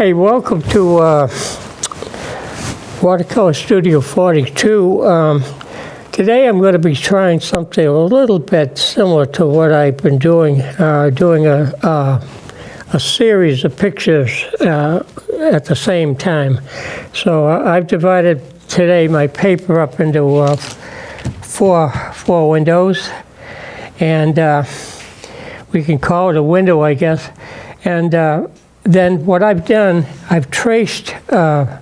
Hey, welcome to Watercolor Studio 42. Today I'm going to be trying something a little bit similar to what I've been doing, doing a series of pictures at the same time. So I've divided today my paper up into four windows, and we can call it a window, I guess. And then what I've done, I've traced roughly,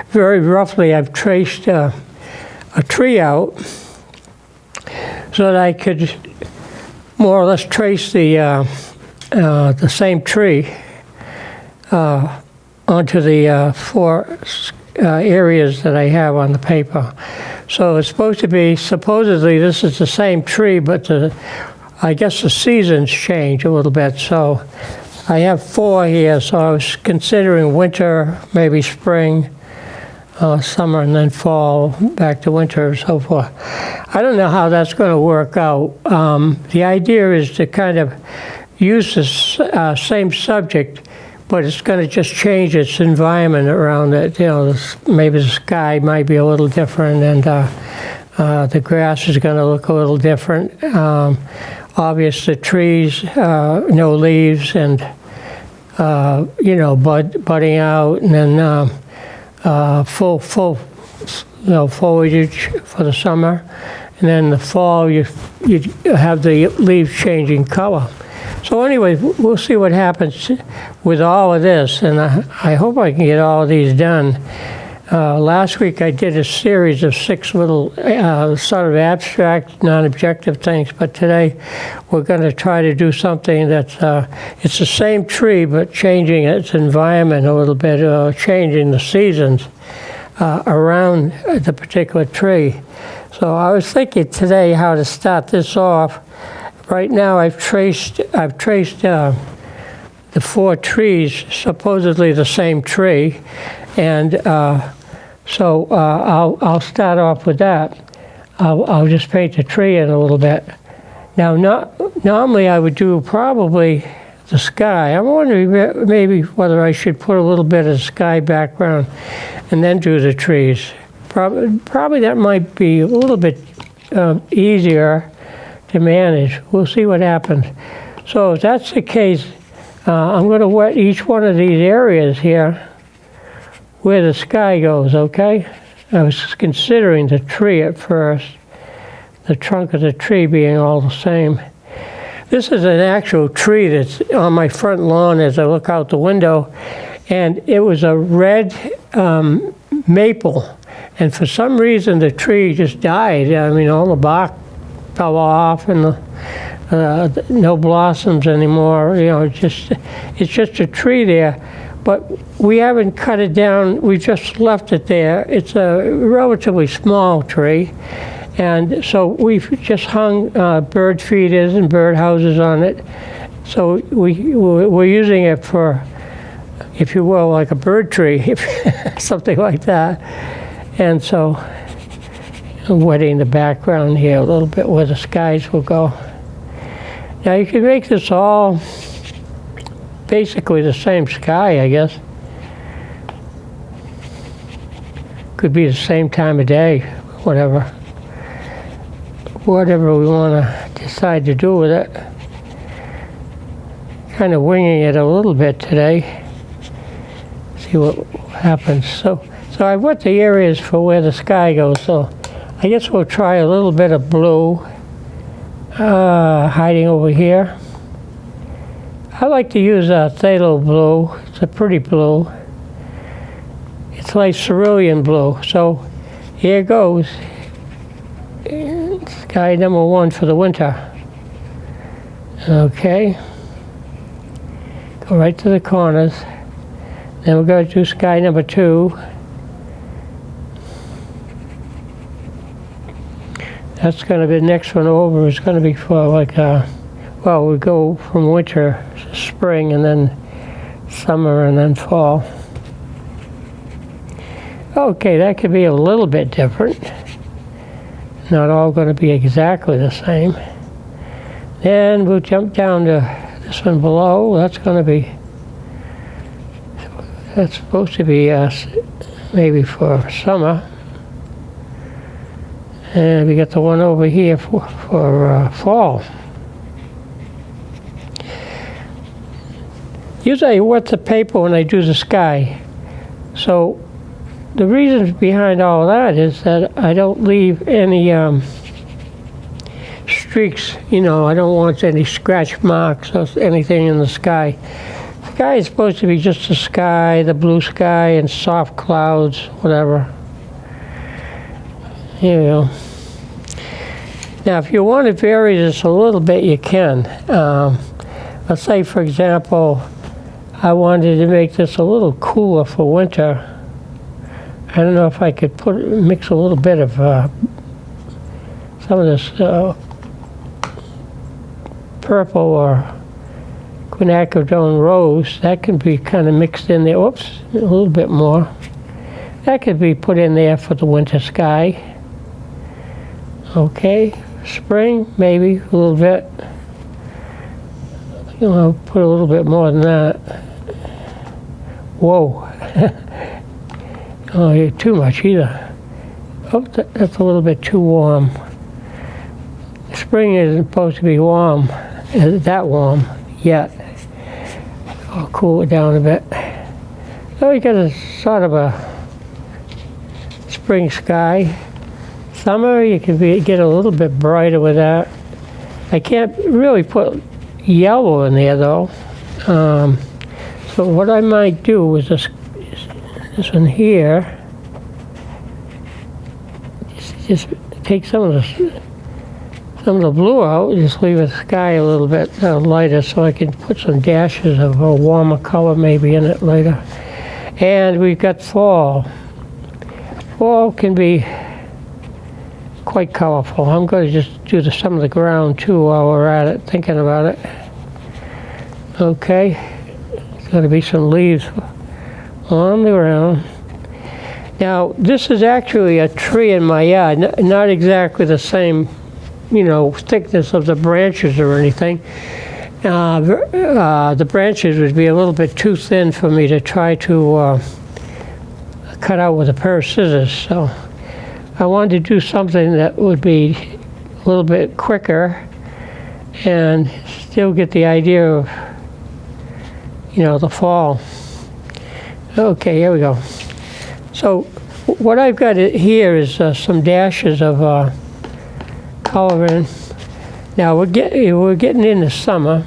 very roughly, I've traced a tree out so that I could more or less trace the same tree onto the four areas that I have on the paper. So it's supposed to be, supposedly this is the same tree, but I guess the seasons change a little bit. So I have four here, so I was considering winter, maybe spring, summer, and then fall, back to winter, and so forth. I don't know how that's going to work out. The idea is to kind of use this same subject, but it's going to just change its environment around it. You know, maybe the sky might be a little different, and the grass is going to look a little different. Obvious, the trees, no leaves, and you know, budding out, and then full foliage for the summer, and then the fall you have the leaves changing color. So anyway, we'll see what happens with all of this, and I hope I can get all of these done. Last week I did a series of 6 little sort of abstract, non-objective things, but today we're going to try to do something that's, it's the same tree, but changing its environment a little bit, changing the seasons around the particular tree. So I was thinking today how to start this off. Right now I've traced the 4 trees, supposedly the same tree, and so I'll start off with that. I'll just paint the tree in a little bit. Now, normally I would do probably the sky. I'm wondering maybe whether I should put a little bit of sky background and then do the trees. Probably that might be a little bit easier to manage. We'll see what happens. So if that's the case, I'm going to wet each one of these areas here where the sky goes, okay? I was considering the tree at first, the trunk of the tree being all the same. This is an actual tree that's on my front lawn as I look out the window, and it was a red maple, and for some reason the tree just died. I mean, all the bark fell off, and no blossoms anymore. You know, it's just a tree there. But we haven't cut it down, we just left it there. It's a relatively small tree, and so we've just hung bird feeders and bird houses on it. So we're using it for, if you will, like a bird tree, something like that. And so I'm wetting the background here a little bit where the skies will go. Now you can make this all basically the same sky, I guess. Could be the same time of day, whatever we want to decide to do with it. Kind of winging it a little bit today. See what happens. So I wet the areas for where the sky goes, so I guess we'll try a little bit of blue hiding over here. I like to use a phthalo blue. It's a pretty blue. It's like cerulean blue. So here goes. Sky number 1 for the winter. Okay. Go right to the corners. Then we're going to do sky number 2. That's going to be the next one over. It's going to be for like well, we go from winter to spring, and then summer, and then fall. Okay, that could be a little bit different. Not all going to be exactly the same. Then we'll jump down to the This one below, that's supposed to be maybe for summer. And we got the one over here for fall. Usually I wet the paper when I do the sky. So the reason behind all that is that I don't leave any streaks, I don't want any scratch marks or anything in the sky. The sky is supposed to be just the sky, the blue sky, and soft clouds, whatever. Here we go. Now, if you want to vary this a little bit, you can. Let's say, for example, I wanted to make this a little cooler for winter. I don't know if I could mix a little bit of some of this purple or quinacridone rose. That can be kind of mixed in there. Oops, a little bit more. That could be put in there for the winter sky. Okay, spring maybe a little bit. Put a little bit more than that. Whoa. Oh, you're too much either. Oh, that's a little bit too warm. Spring isn't supposed to be warm, that warm yet. I'll cool it down a bit. So you got a sort of a spring sky. Summer, you can get a little bit brighter with that. I can't really put yellow in there though. So what I might do is this one here. Just take some of the blue out. Just leave the sky a little bit lighter, so I can put some dashes of a warmer color maybe in it later. And we've got fall. Fall can be quite colorful. I'm going to just do some of the ground too while we're at it, thinking about it. Okay, there's going to be some leaves on the ground. Now, this is actually a tree in my yard, not exactly the same, thickness of the branches or anything. The branches would be a little bit too thin for me to try to cut out with a pair of scissors. So I wanted to do something that would be a little bit quicker and still get the idea of, the fall. Okay, here we go. So what I've got here is some dashes of color in. Now we're getting into summer.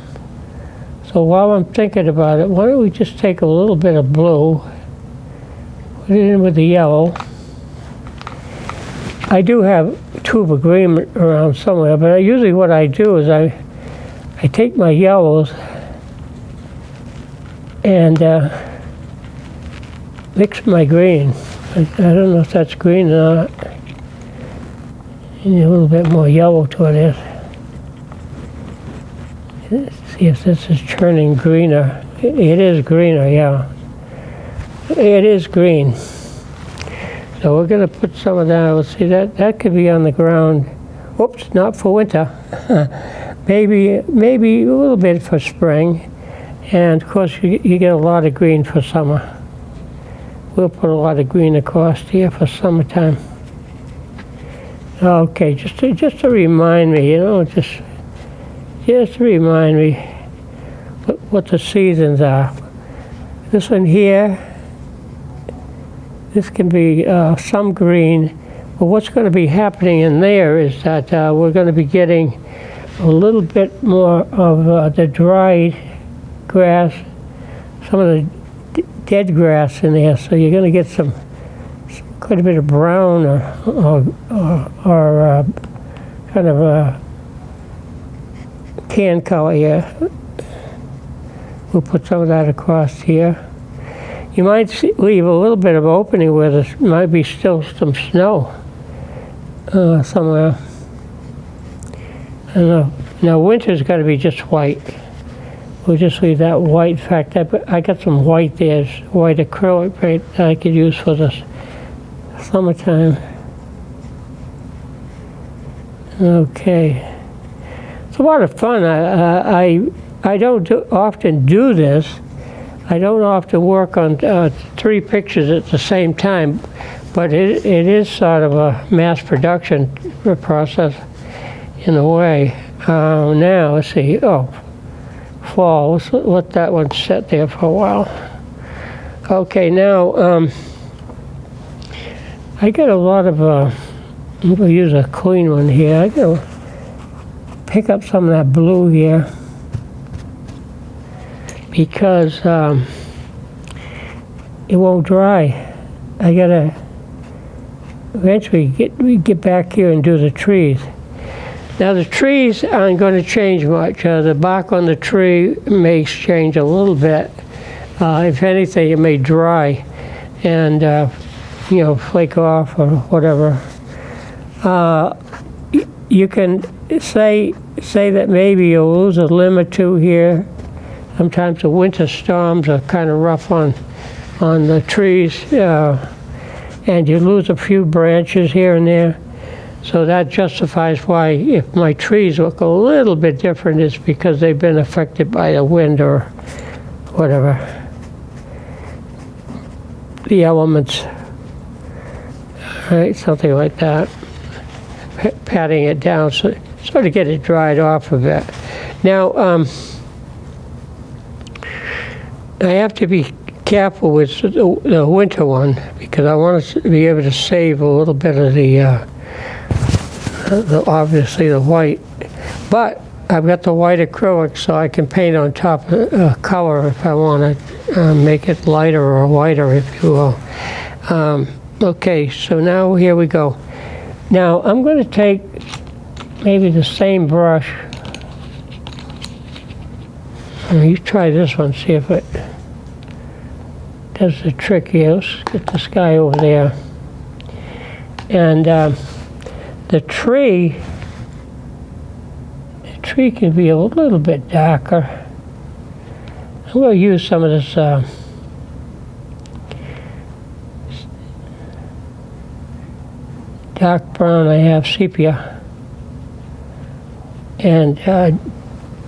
So while I'm thinking about it, why don't we just take a little bit of blue, put it in with the yellow. I do have tube of green around somewhere, but usually what I do is I take my yellows and mix my green. I don't know if that's green or not. Need a little bit more yellow to it. Let's see if this is turning greener. It is greener, yeah. It is green. So we're going to put some of that. Let's see, that could be on the ground. Oops, not for winter. maybe a little bit for spring. And of course you get a lot of green for summer. We'll put a lot of green across here for summertime. Okay, just to remind me, just to remind me what the seasons are. This one here, this can be some green, but what's going to be happening in there is that we're going to be getting a little bit more of the dried grass, some of the dead grass in there, so you're going to get quite a bit of brown or kind of a tan color here. We'll put some of that across here. You might leave a little bit of opening where there might be still some snow somewhere. I don't know. Now winter's got to be just white. We'll just leave that white. In fact, I got some white there, white acrylic paint that I could use for this summertime. Okay. It's a lot of fun. I don't often do this. I don't often work on 3 pictures at the same time, but it is sort of a mass production process in a way. Now, let's see. Oh, fall. Let's let that one sit there for a while. Okay, now I got a lot of. I'm going to use a clean one here. I got to pick up some of that blue here because it won't dry. I got to eventually get back here and do the trees. Now the trees aren't going to change much. The bark on the tree may change a little bit. If anything, it may dry and flake off or whatever. You can say that maybe you'll lose a limb or 2 here. Sometimes the winter storms are kind of rough on the trees, and you lose a few branches here and there. So that justifies why, if my trees look a little bit different, it's because they've been affected by the wind or whatever, the elements. All right, something like that. Patting it down so to get it dried off a bit. Now, I have to be careful with the winter one because I want to be able to save a little bit of the obviously the white, but I've got the white acrylic, so I can paint on top of color if I want to make it lighter or whiter, if you will. Okay, so now here we go. Now I'm going to take maybe the same brush. You try this one, see if it does the trick here. Let's get this guy over there. And the tree can be a little bit darker. I'm going to use some of this dark brown I have, sepia. And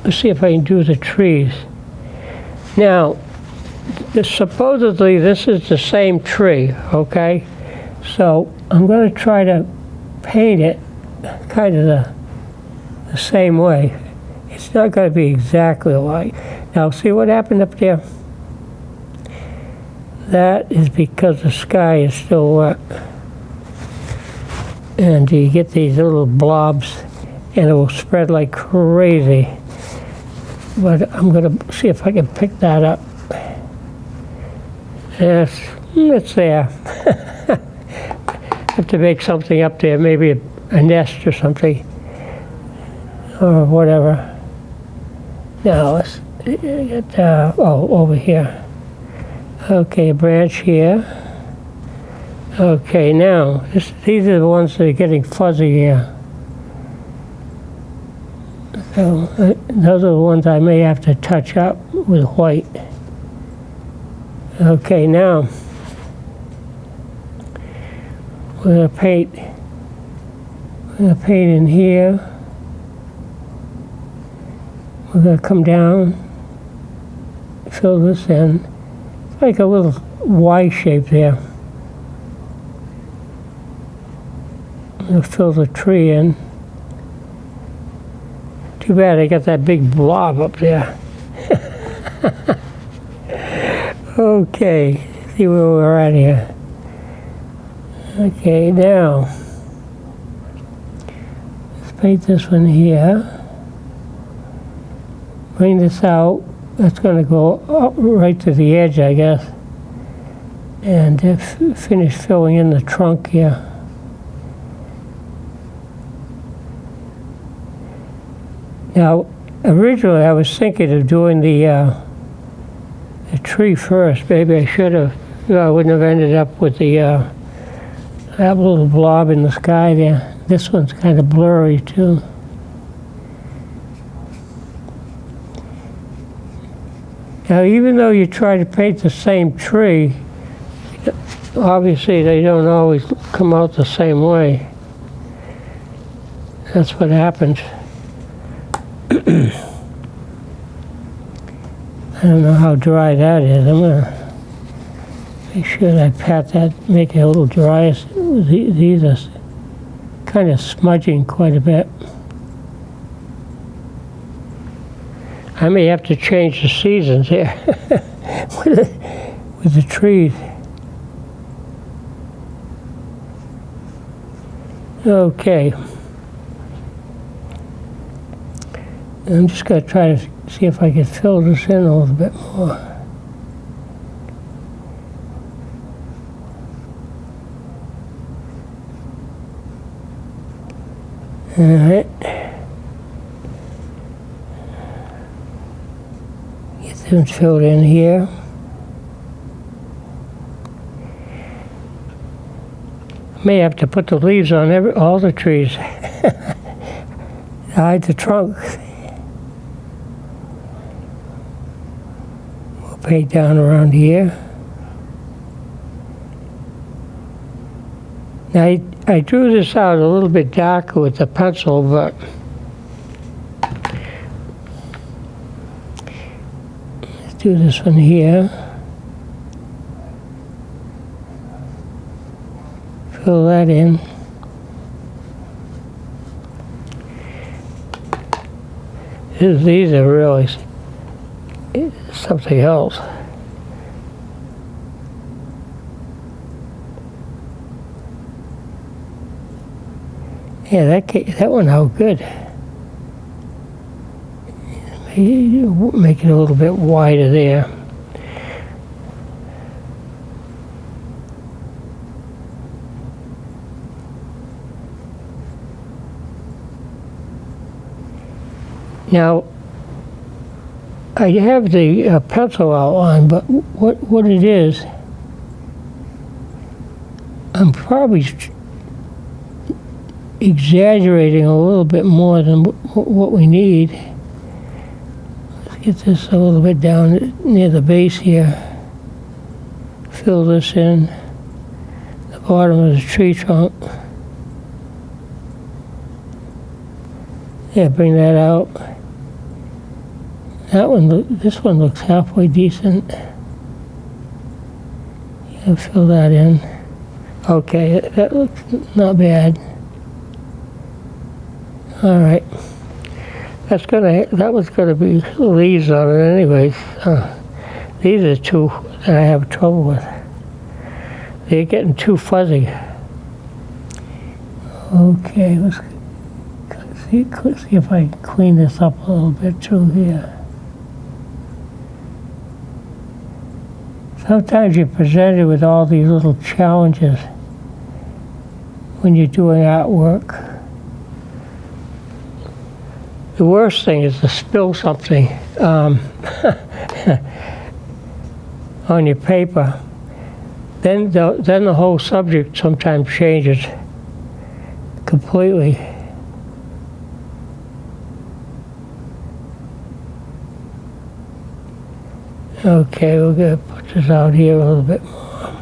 let's see if I can do the trees. Now, supposedly this is the same tree, okay? So I'm going to try to paint it kind of the same way. It's not going to be exactly alike. Now, see what happened up there? That is because the sky is still wet. And you get these little blobs, and it will spread like crazy. But I'm going to see if I can pick that up. Yes, it's there. Have to make something up there, maybe a nest or something, or whatever. Now let's get over here. Okay, a branch here. Okay, now these are the ones that are getting fuzzy here. So those are the ones I may have to touch up with white. Okay, now we're going to paint in here. We're going to come down, fill this in. It's like a little Y shape there. We'll fill the tree in. Too bad I got that big blob up there. Okay, see where we're at here. Okay, now let's paint this one here. Bring this out. That's going to go up right to the edge, I guess. And finish filling in the trunk here. Now, originally I was thinking of doing the tree first. Maybe I should have. I wouldn't have ended up with that little blob in the sky there. This one's kind of blurry too. Now, even though you try to paint the same tree, obviously they don't always come out the same way. That's what happens. I don't know how dry that is. I'm gonna make sure that I pat that, make it a little drier. These are kind of smudging quite a bit. I may have to change the seasons here with the trees. Okay. I'm just going to try to see if I can fill this in a little bit more. All right. Get them filled in here. May have to put the leaves on all the trees. Hide the trunk. We'll paint down around here. Now I drew this out a little bit darker with the pencil, but let's do this one here. Fill that in. These are really something else. Yeah, that one out good. Make it a little bit wider there. Now, I have the pencil outline, but what it is, I'm probably exaggerating a little bit more than what we need. Let's get this a little bit down near the base here. Fill this in, the bottom of the tree trunk. Yeah, bring that out. This one looks halfway decent. Yeah, fill that in. Okay, that looks not bad. All right. That was gonna be leaves on it anyways. These are two that I have trouble with. They're getting too fuzzy. Okay, let's see if I can clean this up a little bit through here. Sometimes you're presented with all these little challenges when you're doing artwork. The worst thing is to spill something on your paper. Then the whole subject sometimes changes completely. Okay, we're going to put this out here a little bit more.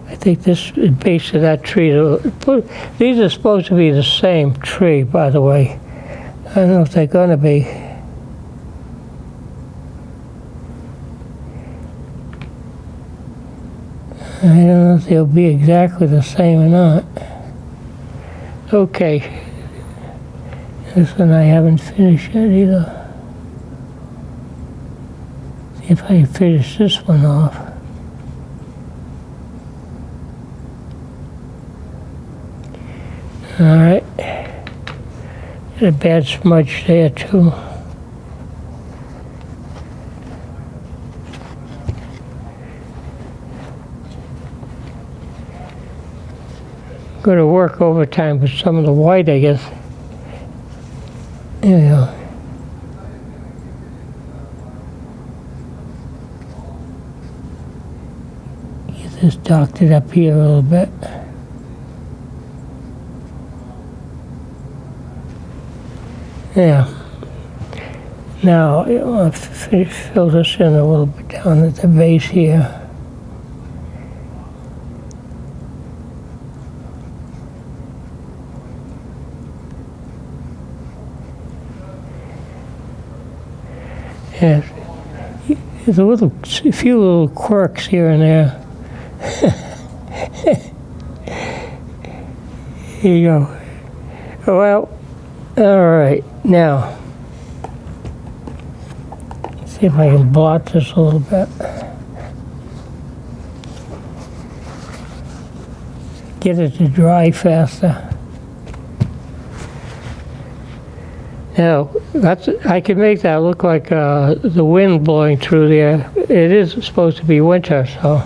I think this is base of that tree. These are supposed to be the same tree, by the way. I don't know if they're going to be. I don't know if they'll be exactly the same or not. Okay. This one I haven't finished yet either. See if I can finish this one off. All right. Got a bad smudge there too. Going to work overtime with some of the white, I guess. Yeah. Get this doctored up here a little bit. Yeah. Now, I'll fill this in a little bit down at the base here. Yeah, there's a few little quirks here and there. Here you go. Well, all right, now, let's see if I can blot this a little bit. Get it to dry faster. Now, I can make that look like the wind blowing through there. It is supposed to be winter, so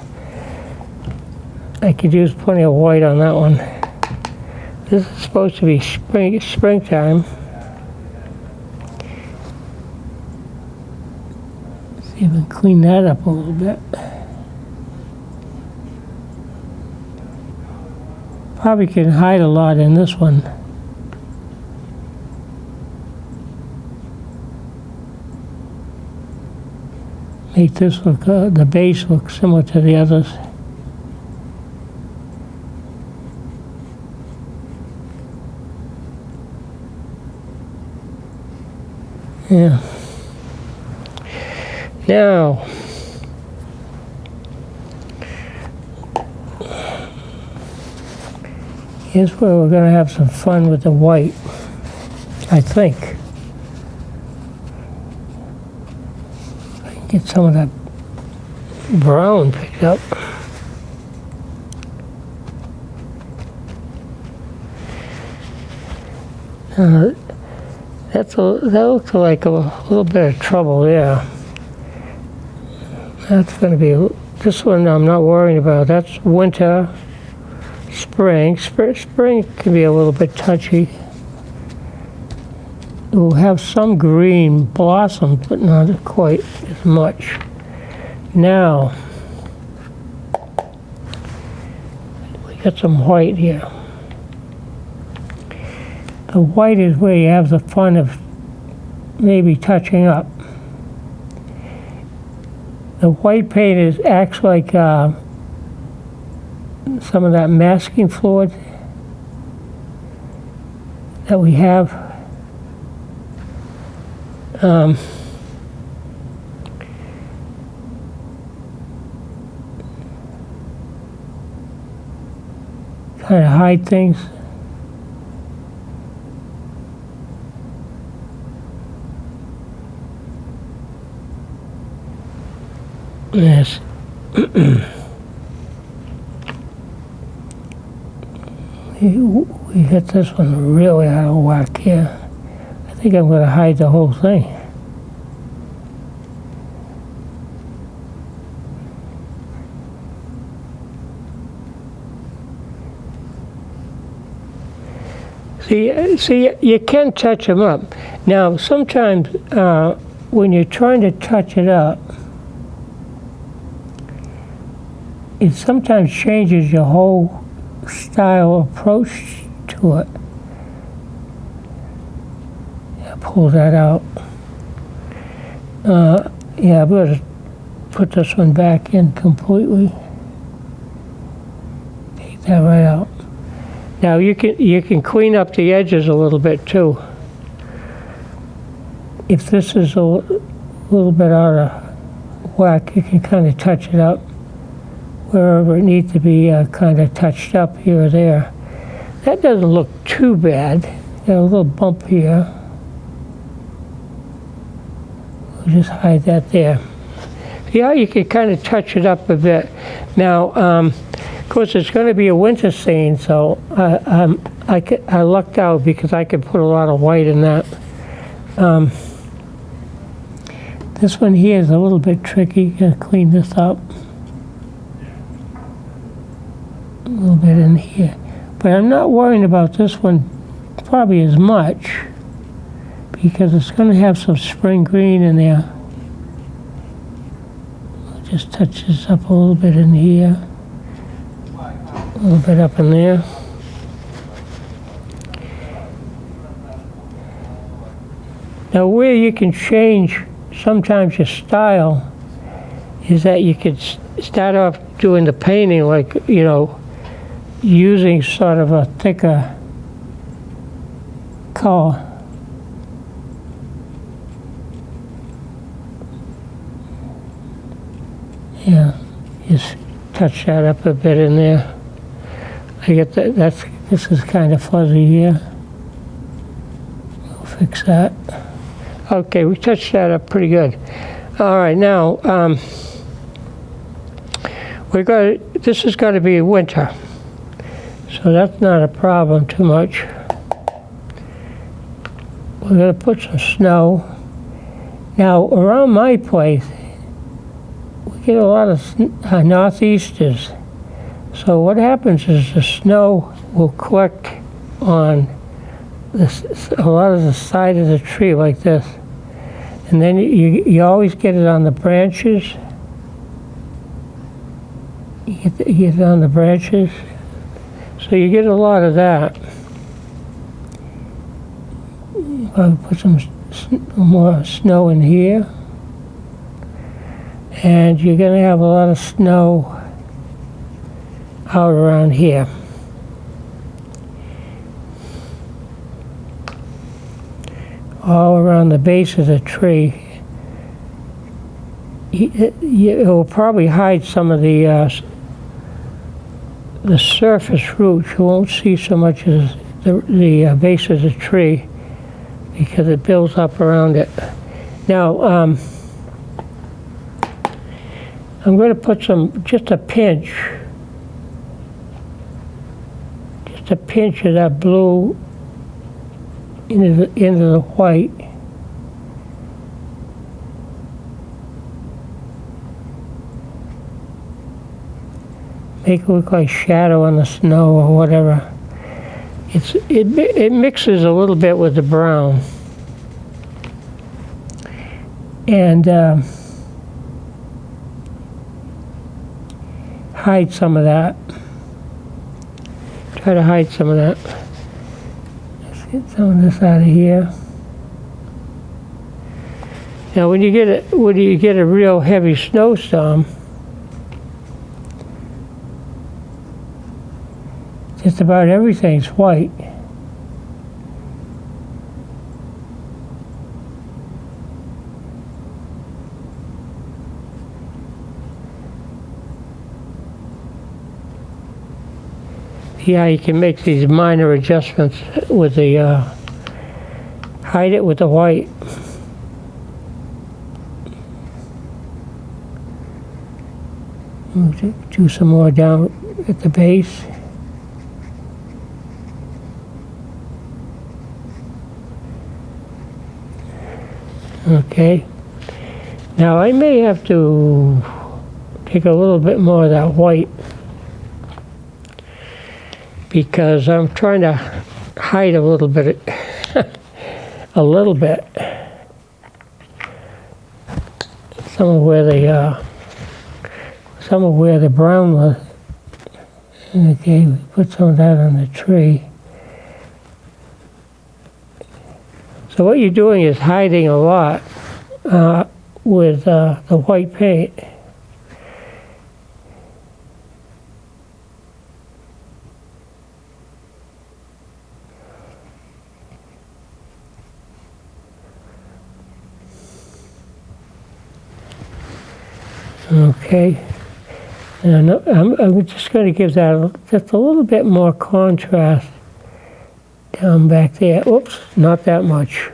I could use plenty of white on that one. This is supposed to be springtime. See if we can clean that up a little bit. Probably can hide a lot in this one. Make this look, the base look similar to the others. Yeah. Now, here's where we're going to have some fun with the white, I think. I can get some of that brown picked up. That looks like a little bit of trouble there. That's going to be, this one I'm not worrying about. That's winter, spring. Spring can be a little bit touchy. We'll have some green blossom, but not quite as much. Now, we got some white here. The white is where you have the fun of maybe touching up. The white paint acts like some of that masking fluid that we have. Kind of hide things. Yes. We hit this one really out of whack here. I think I'm going to hide the whole thing. See, you can touch them up. Now, sometimes when you're trying to touch it up, it sometimes changes your whole style approach to it. Yeah, pull that out. Yeah, I'm going to put this one back in completely. Take that right out. Now you can clean up the edges a little bit too. If this is a little bit out of whack, you can kind of touch it up wherever it needs to be kind of touched up here or there. That doesn't look too bad. Got a little bump here. We'll just hide that there. See how you can kind of touch it up a bit. Now, of course, it's going to be a winter scene, so I lucked out because I could put a lot of white in that. This one here is a little bit tricky. Gotta clean this up. A little bit in here. But I'm not worrying about this one probably as much because it's going to have some spring green in there. I'll just touch this up a little bit in here. A little bit up in there. Now where you can change sometimes your style is that you could start off doing the painting like, you know, using sort of a thicker color. Yeah, just touch that up a bit in there. I get that. This is kind of fuzzy here. We'll fix that. Okay, we touched that up pretty good. All right, now this is going to be winter, so that's not a problem too much. We're going to put some snow. Now, around my place, we get a lot of northeasters. So what happens is the snow will collect on a lot of the side of the tree like this. And then you always get it on the branches. You get it on the branches. So you get a lot of that. I'll put some more snow in here. And you're going to have a lot of snow out around here. All around the base of the tree. It will probably hide some of the surface roots. You won't see so much as the base of the tree because it builds up around it. Now, I'm going to put just a pinch of that blue into the white. Make it look like shadow on the snow or whatever. It mixes a little bit with the brown. And hide some of that. Try to hide some of that. Let's get some of this out of here. Now, when you get a real heavy snowstorm, just about everything's white. Yeah, you can make these minor adjustments with the, hide it with the white. Do some more down at the base. Okay. Now I may have to take a little bit more of that white because I'm trying to hide a little bit, a little bit. Some of where the brown was. Okay, we put some of that on the tree. So what you're doing is hiding a lot with the white paint. Okay, and I'm just going to give that just a little bit more contrast down back there. Oops, not that much.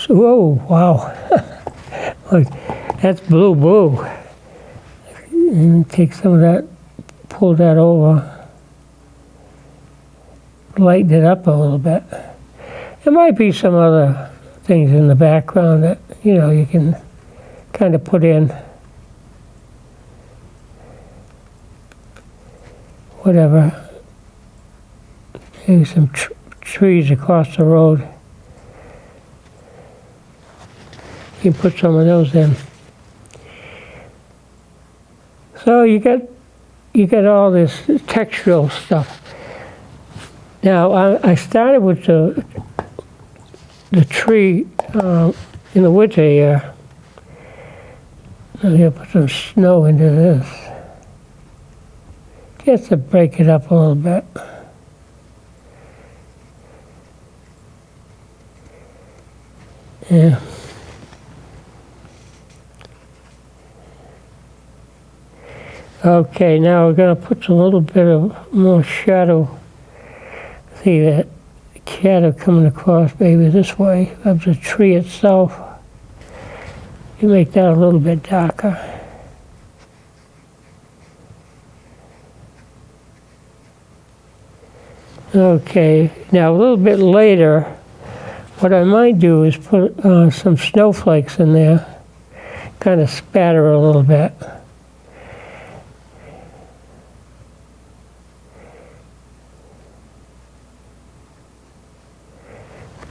Whoa, wow. Look, that's blue. And take some of that, pull that over, lighten it up a little bit. There might be some other things in the background that, you can kind of put in. Whatever. Maybe some trees across the road. You can put some of those in. So you get all this textural stuff. Now I started with the tree in the winter here. I'm going to put some snow into this. Just to break it up a little bit. Yeah. Okay, now we're going to put a little bit of more shadow. See that shadow coming across maybe this way of the tree itself. You make that a little bit darker. Okay, now a little bit later, what I might do is put some snowflakes in there, kind of spatter a little bit.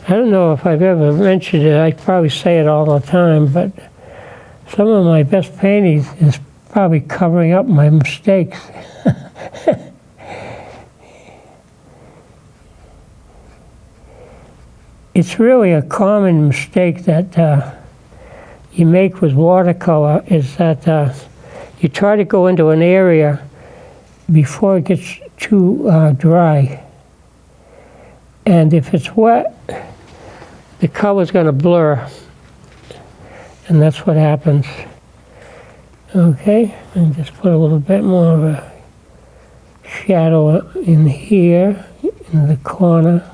I don't know if I've ever mentioned it, I probably say it all the time, but some of my best paintings is probably covering up my mistakes. It's really a common mistake that you make with watercolor is that you try to go into an area before it gets too dry. And if it's wet, the color's going to blur. And that's what happens. Okay, and just put a little bit more of a shadow in here, in the corner.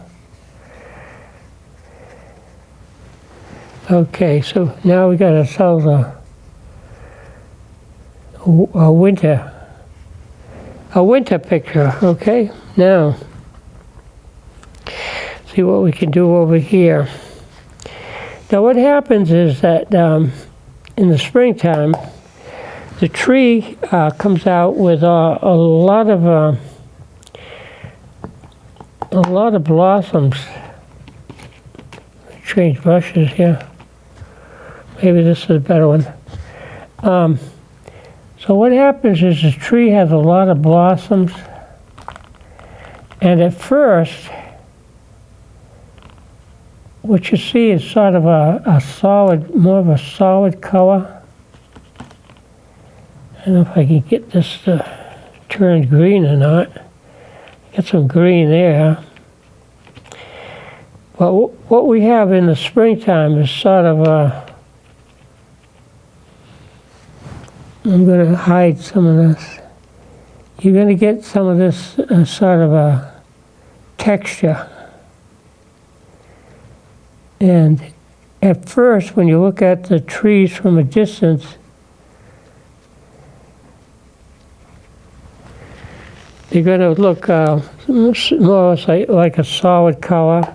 Okay, so now we got ourselves a winter picture. Okay, now see what we can do over here. Now what happens is that in the springtime, the tree comes out with a lot of blossoms. Change brushes here. Maybe this is a better one. So what happens is the tree has a lot of blossoms, and at first, what you see is sort of a solid, more of a solid color. I don't know if I can get this to turn green or not. Get some green there. But what we have in the springtime is sort of I'm going to hide some of this. You're going to get some of this sort of a texture. And at first, when you look at the trees from a distance, they're going to look more like a solid color.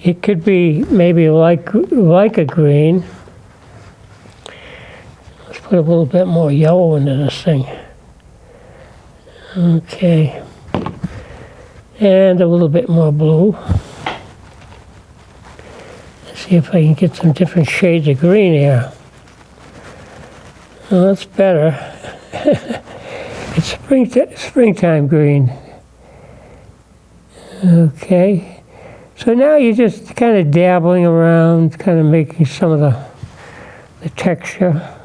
It could be maybe like a green. Let's put a little bit more yellow into this thing. Okay. And a little bit more blue. Let's see if I can get some different shades of green here. Oh, that's better. It's springtime green. Okay. So now you're just kind of dabbling around, kind of making some of the texture.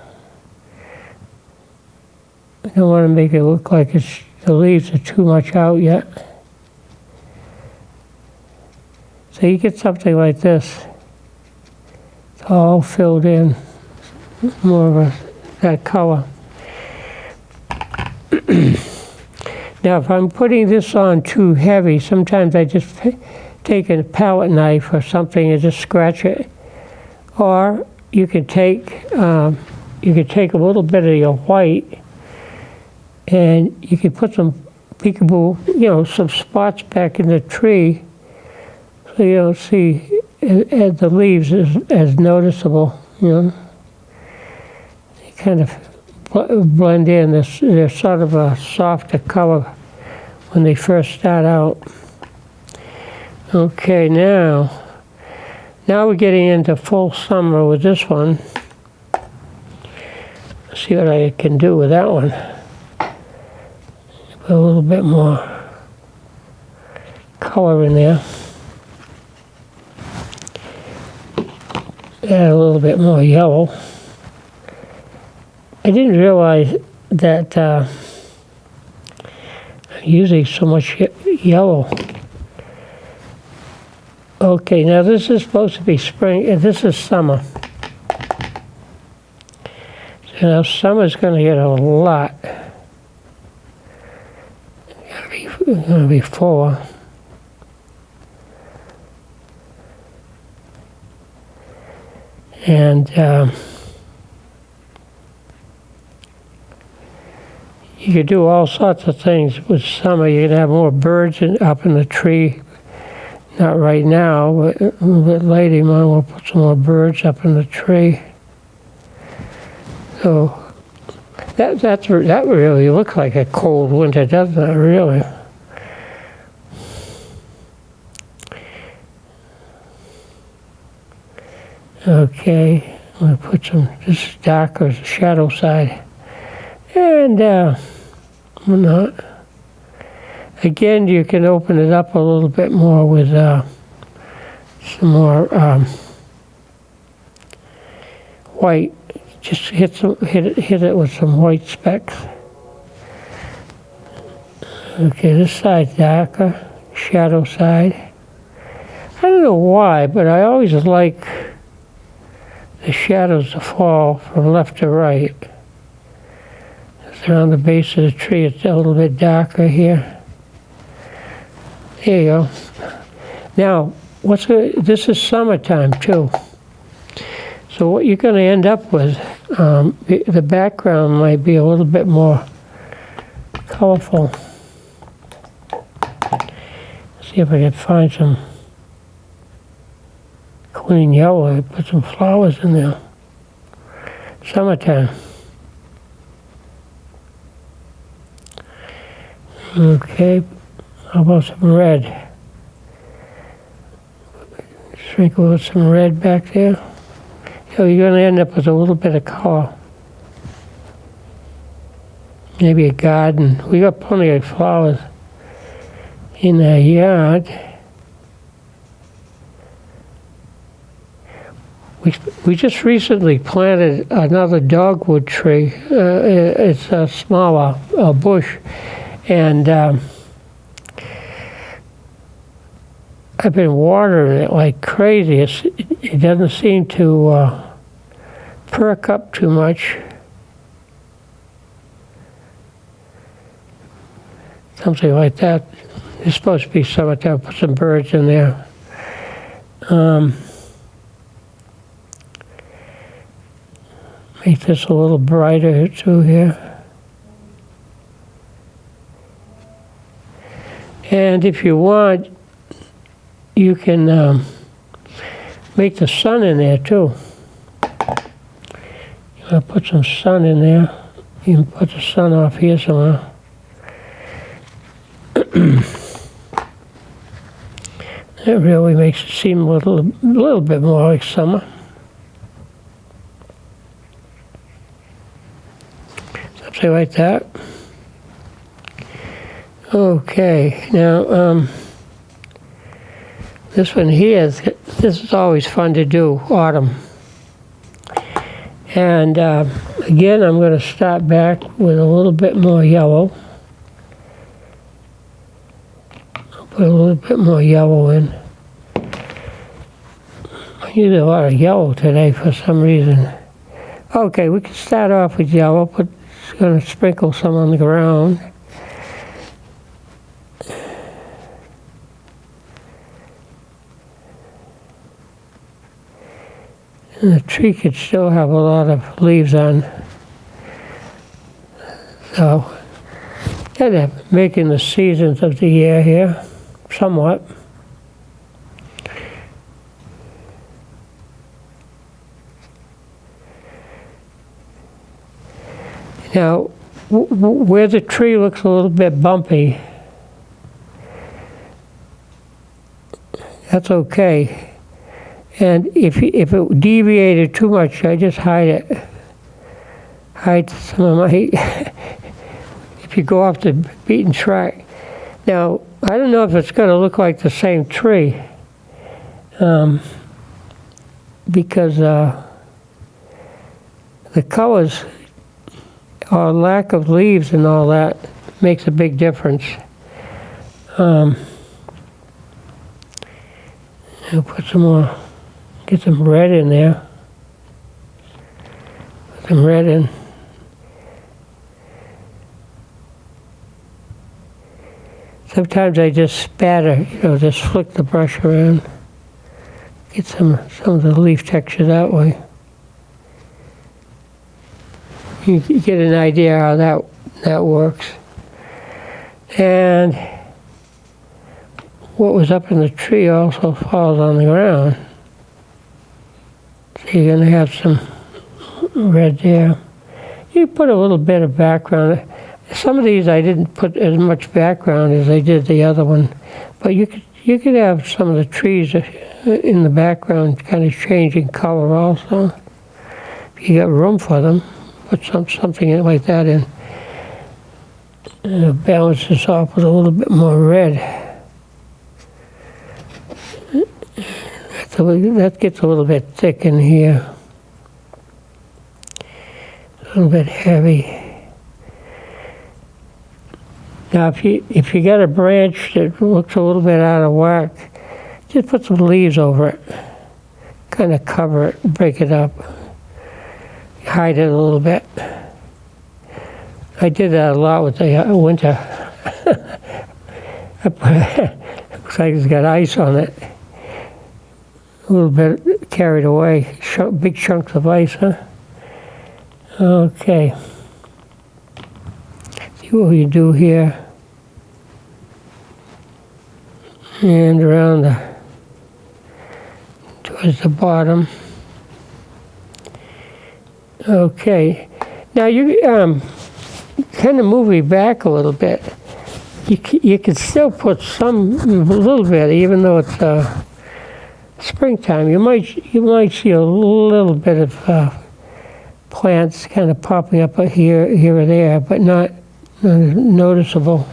I don't want to make it look like the leaves are too much out yet. So you get something like this. It's all filled in, more of that color. Now if I'm putting this on too heavy, sometimes I just take a palette knife or something and just scratch it. Or you can take a little bit of your white and you can put some peekaboo, some spots back in the tree so you don't see the leaves as noticeable, They kind of blend in. They're sort of a softer color when they first start out. Okay, now we're getting into full summer with this one. Let's see what I can do with that one. Put a little bit more color in there. Add a little bit more yellow. I didn't realize that I'm using so much yellow. Okay, now this is supposed to be spring, and this is summer. So now summer's going to get a lot. going to be 4. And you could do all sorts of things with summer. You could have more birds up in the tree. Not right now, but a little bit later, you might want to put some more birds up in the tree. So that really looks like a cold winter, doesn't it? Really. Okay, I'm going to put some. This is darker, the shadow side, and not. Again, you can open it up a little bit more with some more white. Just hit it with some white specks. Okay, this side's darker, shadow side. I don't know why, but I always like the shadows to fall from left to right. It's around the base of the tree. It's a little bit darker here. There you go. Now, this is summertime too. So what you're going to end up with, the background might be a little bit more colorful. See if I can find some clean yellow. Put some flowers in there. Summertime. Okay. How about some red? Sprinkle with some red back there. So you're going to end up with a little bit of color. Maybe a garden. We got plenty of flowers in the yard. We just recently planted another dogwood tree. It's a smaller bush, and I've been watering it like crazy. It doesn't seem to perk up too much. Something like that. It's supposed to be summertime. Put some birds in there. Make this a little brighter too here. And if you want, you can make the sun in there too. You want to put some sun in there. You can put the sun off here somewhere. That really makes it seem a little bit more like summer. Something like that. Okay, now this one here, this is always fun to do, autumn. And again, I'm going to start back with a little bit more yellow. I'll put a little bit more yellow in. I use a lot of yellow today for some reason. Okay, we can start off with yellow. Just going to sprinkle some on the ground. And the tree could still have a lot of leaves on. So, kind of making the seasons of the year here, somewhat. Now, where the tree looks a little bit bumpy, that's okay. And if it deviated too much, I just hide it. Hide some of my, if you go off the beaten track. Now, I don't know if it's going to look like the same tree, because the colors or lack of leaves and all that makes a big difference. I'll put some more. Get some red in there. Put some red in. Sometimes I just spatter, just flick the brush around. Get some of the leaf texture that way. You get an idea how that works. And what was up in the tree also falls on the ground. So you're going to have some red there. You put a little bit of background. Some of these I didn't put as much background as I did the other one, but you could have some of the trees in the background kind of changing color also. If you got room for them, put something like that in. And balance this off with a little bit more red. That gets a little bit thick in here. A little bit heavy. Now, if you got a branch that looks a little bit out of whack, just put some leaves over it. Kind of cover it, break it up. Hide it a little bit. I did that a lot with the winter. Looks like it's got ice on it. A little bit carried away. Big chunks of ice, huh? Okay. See what we do here. And around towards the bottom. Okay. Now you kind of move it back a little bit. You can still put a little bit, even though it's springtime. You might see a little bit of plants kind of popping up here or there, but not noticeable.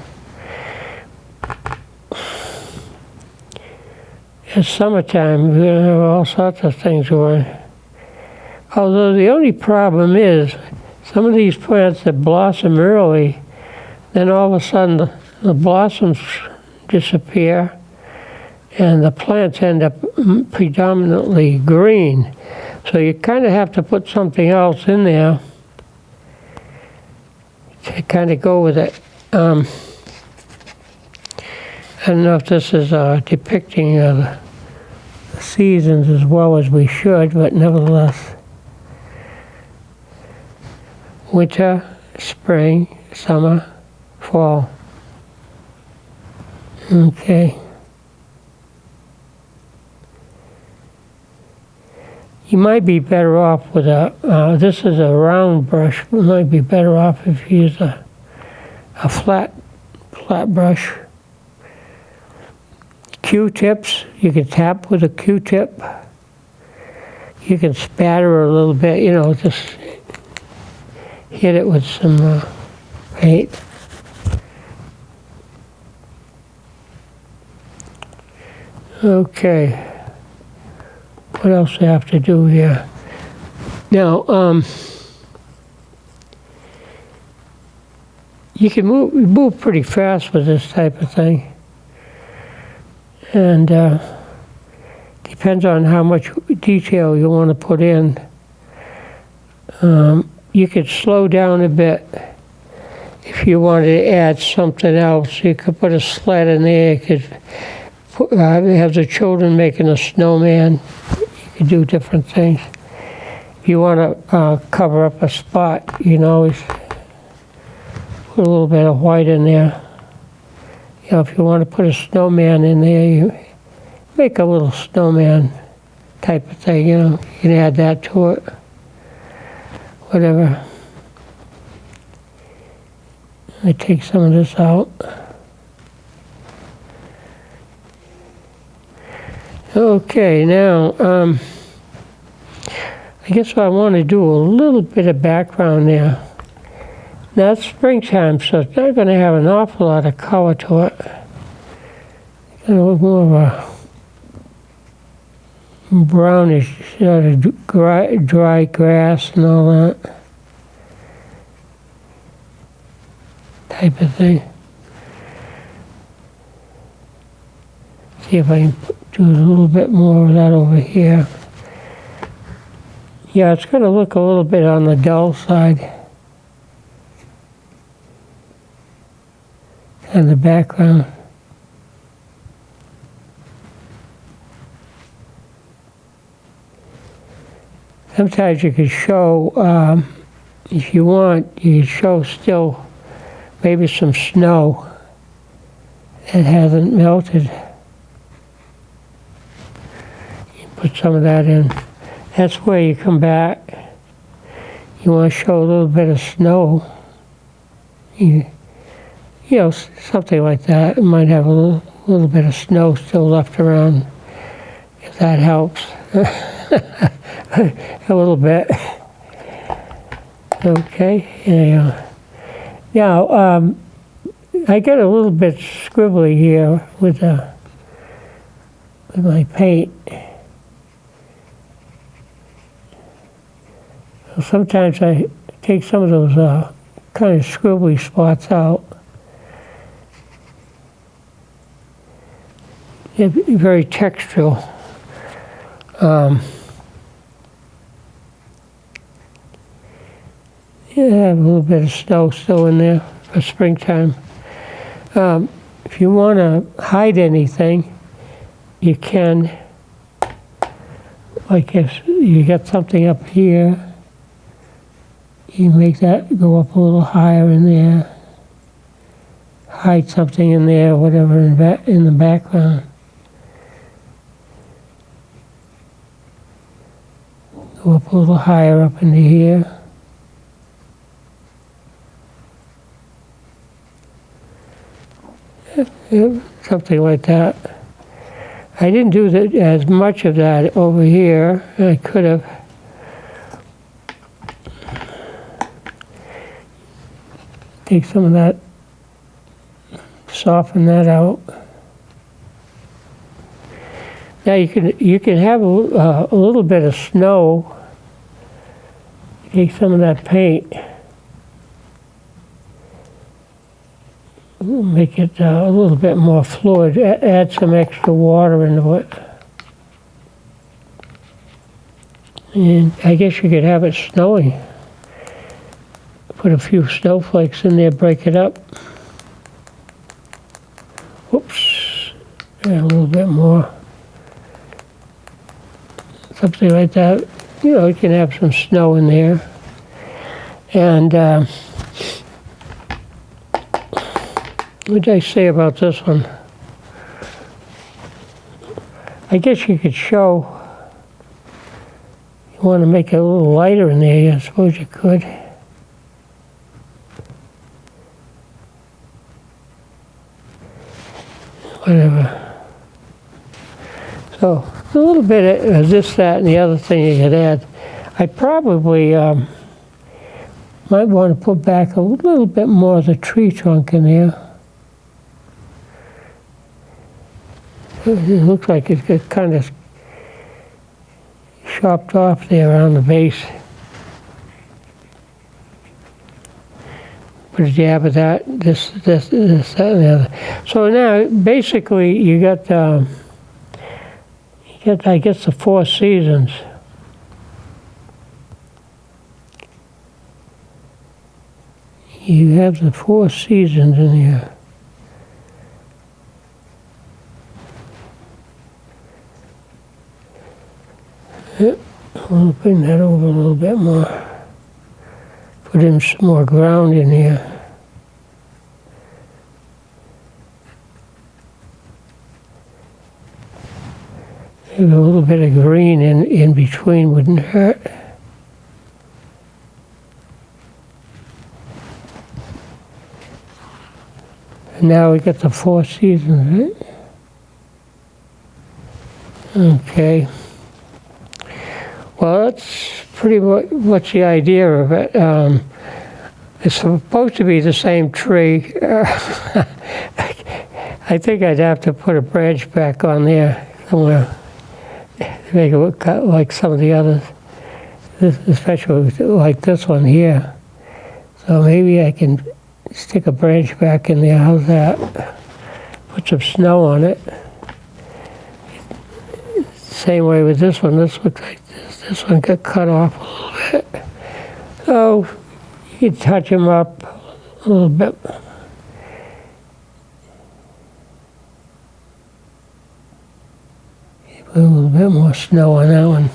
It's summertime. We're going to have all sorts of things going. Although the only problem is some of these plants that blossom early, then all of a sudden the blossoms disappear and the plants end up predominantly green. So you kind of have to put something else in there to kind of go with it. I don't know if this is depicting the seasons as well as we should, but nevertheless. Winter, spring, summer, fall. Okay. You might be better off with this is a round brush. You might be better off if you use a flat brush. Q-tips, you can tap with a Q-tip. You can spatter a little bit, just hit it with some paint. Okay. What else do I have to do here? Now, you can move pretty fast with this type of thing. And depends on how much detail you want to put in. You could slow down a bit if you wanted to add something else. You could put a sled in there. You could have the children making a snowman. You could do different things. If you want to cover up a spot, you can always put a little bit of white in there. If you want to put a snowman in there, you make a little snowman type of thing, You can add that to it. Whatever. I take some of this out. Okay, now, I guess I want to do a little bit of background there. Now it's springtime, so it's not going to have an awful lot of color to it. It's going to look more of a brownish, sort of dry grass and all that type of thing. See if I can do a little bit more of that over here. Yeah, it's going to look a little bit on the dull side. And the background. sometimes you could show, if you want, you could show still maybe some snow that hasn't melted. You put some of that in. That's where you come back. You want to show a little bit of snow. You know, something like that. It might have a little bit of snow still left around, if that helps. A little bit. Okay. Yeah. Now, I get a little bit scribbly here with my paint. So sometimes I take some of those kind of scribbly spots out. It's very textural. Yeah, have a little bit of snow still in there for springtime. If you want to hide anything, you can. Like if you got something up here, you make that go up a little higher in there. Hide something in there, whatever, in the background. Go up a little higher up into here. Something like that. I didn't do as much of that over here. I could have. Take some of that, soften that out. Now you can have a little bit of snow. Take some of that paint. Make it a little bit more fluid. Add some extra water into it. And I guess you could have it snowing. Put a few snowflakes in there, break it up. Whoops. And a little bit more. Something like that. You know, you can have some snow in there. And what did I say about this one? I guess you could show, you want to make it a little lighter in there, I suppose you could. Whatever. So, a little bit of this, that, and the other thing you could add. I probably might want to put back a little bit more of the tree trunk in there. It looks like it's got kind of chopped off there around the base. Put a jab of that, this, that, and the other. So now, basically, you got I guess, the 4 seasons. You have the 4 seasons in here. I'll bring that over a little bit more. Put in some more ground in here. Maybe a little bit of green in between wouldn't hurt. And now we got the 4 seasons, right? Okay. Well, that's pretty much the idea of it. It's supposed to be the same tree. I think I'd have to put a branch back on there somewhere to make it look like some of the others, especially like this one here. So maybe I can stick a branch back in there. How's that? Put some snow on it. Same way with this one. This looks like this one got cut off a little bit. So you can touch them up a little bit. Put a little bit more snow on that one.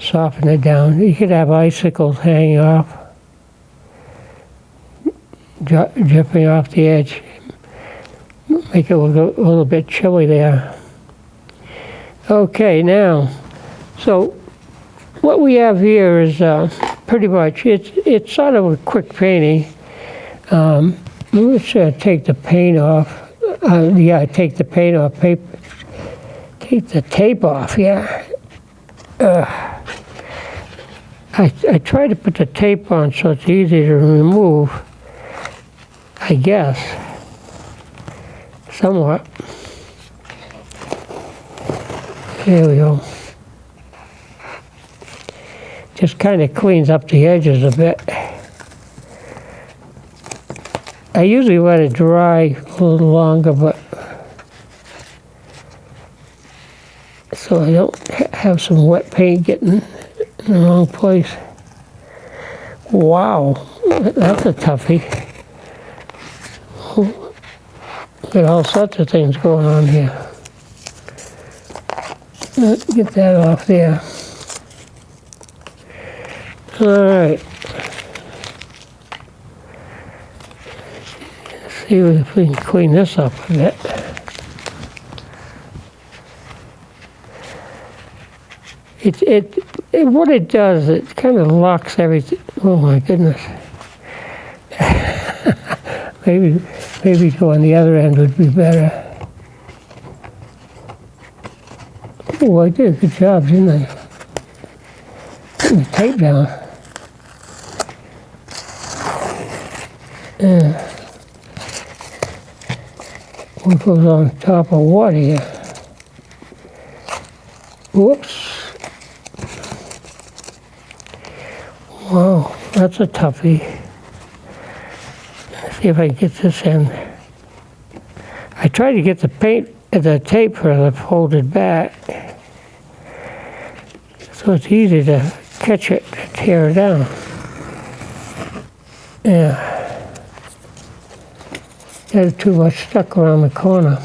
soften it down. You could have icicles hanging off, dripping off the edge. Make it look a little bit chilly there. Okay, now, so what we have here is pretty much, it's sort of a quick painting. I'm just going to take the paint off. Yeah, take the paint off, take the tape off, yeah. I try to put the tape on so it's easy to remove, I guess, somewhat. There we go. Just kind of cleans up the edges a bit. I usually let it dry a little longer, but so I don't have some wet paint getting in the wrong place. Wow, that's a toughie. Got all sorts of things going on here. Let's get that off there. All right. See if we can clean this up a bit. What it does, it kind of locks everything. Oh my goodness. maybe go on the other end would be better. Oh, I did a good job, didn't I? Putting the tape down. Yeah. What goes on top of water here? Whoops. Wow, that's a toughie. Let's see if I can get this in. I tried to get the tape further folded back, so it's easy to catch it and tear it down. Yeah. Got too much stuck around the corner.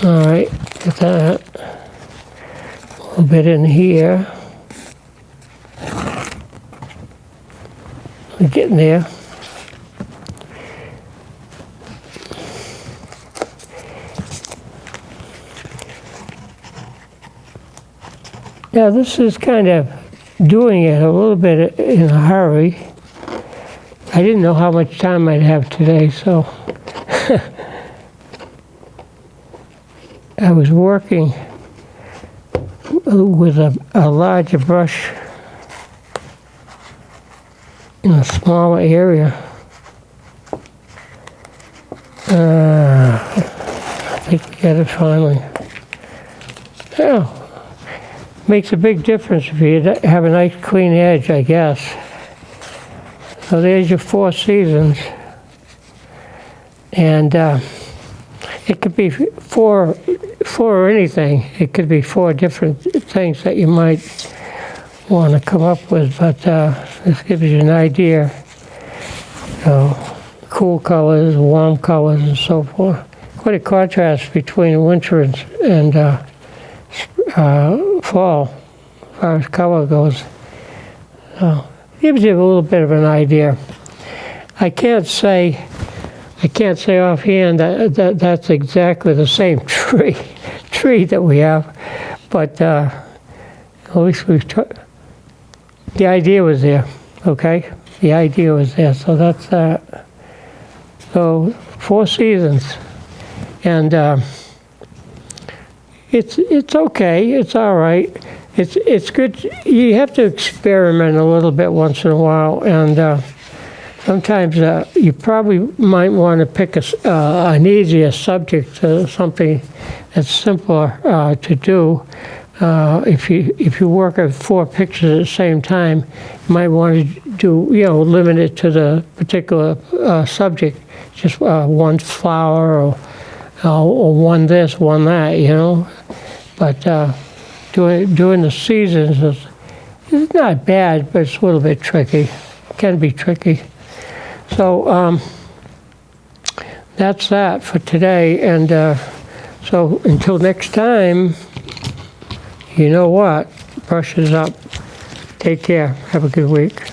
All right, get that. A little bit in here. We're getting there. Now this is kind of doing it a little bit in a hurry. I didn't know how much time I'd have today, so I was working with a larger brush in a smaller area. I think we got it finally. Yeah, makes a big difference if you have a nice clean edge, I guess. So there's your 4 seasons, and it could be four or anything. It could be 4 different things that you might want to come up with, but this gives you an idea. Cool colors, warm colors, and so forth. Quite a contrast between winter and fall, as far as color goes. So, gives you a little bit of an idea. I can't say offhand that that's exactly the same tree that we have, but at least we've tried. The idea was there, okay? The idea was there, so that's that. So 4 seasons, and it's okay. It's all right. It's good. You have to experiment a little bit once in a while, and sometimes you probably might want to pick an easier subject, something that's simpler to do. If you work at 4 pictures at the same time, you might want to do limit it to the particular subject, just one flower or one this, one that, But doing the seasons is not bad, but it's a little bit tricky. It can be tricky. So that's that for today, and So until next time, you know what? Brushes up. Take care. Have a good week.